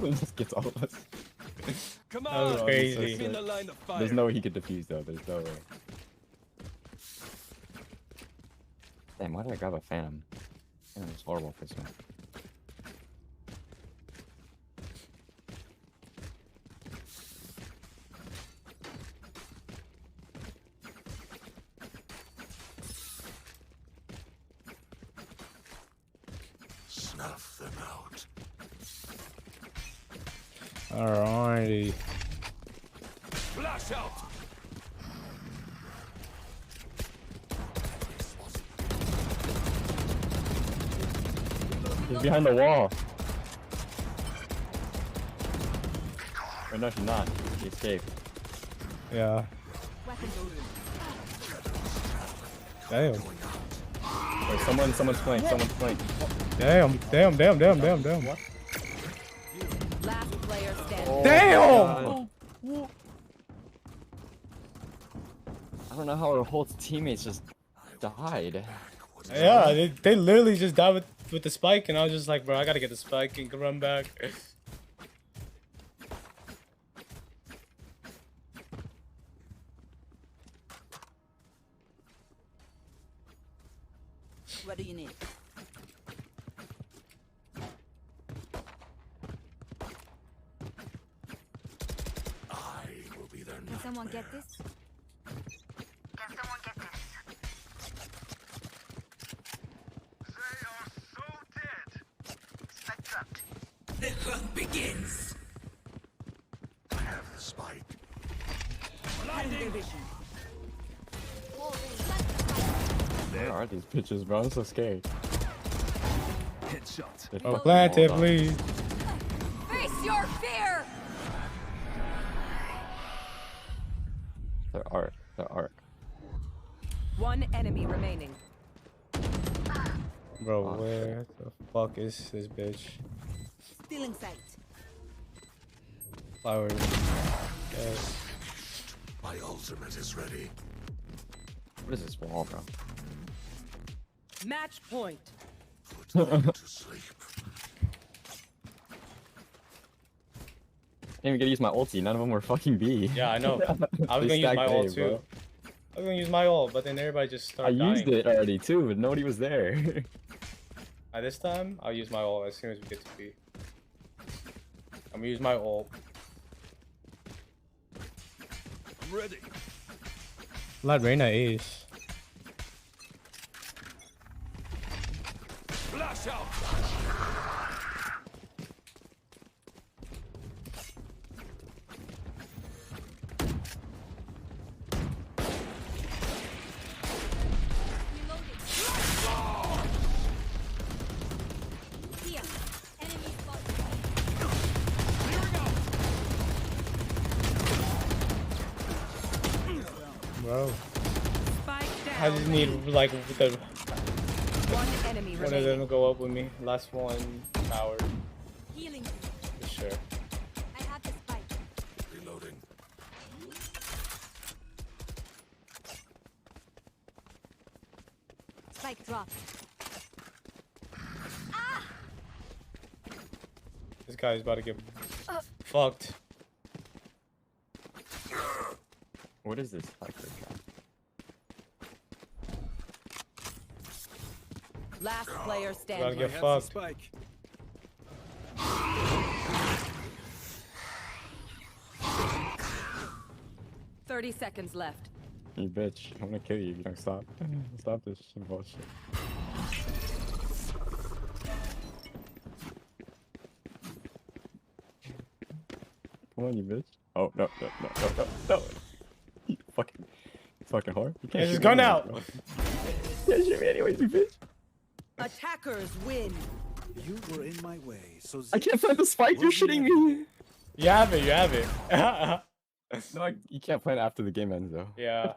Just gets all of us. Come That was on, crazy. in the line of fire. There's no way he could defuse though. There's no way. Damn, why did I grab a Phantom? Damn, it's horrible for this one. Snuff them out. Alrighty. Flash out. He's behind the wall. Or no, she's not. She escaped. Yeah. Damn. Or someone's playing. Someone's playing. Damn. What? Last player standing. Oh, Damn! I don't know how our whole teammates just died. Yeah, they literally just died with the spike, and I was just like, bro, I gotta get the spike and run back. What do you need? I will be their Can someone get this? Can someone get this? They are so dead. Spike dropped. The hunt begins. I have the spike. Where are these bitches, bro? I'm so scared. Headshot. Oh, plant it, please. Face your fear! Their art. One enemy remaining. Bro, where the fuck is this bitch? Still in sight. Flowers. Yes. My ultimate is ready. What is this wall, bro? Match point. Put them to sleep. I didn't even get to use my ulti. None of them were fucking B. Yeah, I know. I was They gonna use my stacked ult A, too. bro. I was gonna use my ult, but then everybody just I started dying. used it already too, but nobody was there. This time, I'll use my ult as soon as we get to B. I'm gonna use my ult. I'm ready. Let Reyna ace. Flash out. Here. Enemy spotted. Bro. Spike down. I just need like the One enemy one of remaining. them to go up with me. Last one tower Healing. for sure. I have the spike. Reloading. Spike dropped. This guy's about to get fucked. What is this hyper trap? Last player About to standing. get I have the fucked. spike. 30 seconds left. You bitch. I'm gonna kill you if you don't stop. Stop this bullshit. Come on, you bitch. Oh, no. You fucking whore. You can't It's shoot gun me, out. bro. You can't shoot me anyways, you bitch. Attackers win. You were in my way, so I can't find the spike. You're shitting me. You have it. No, you can't play it after the game ends, though. Yeah.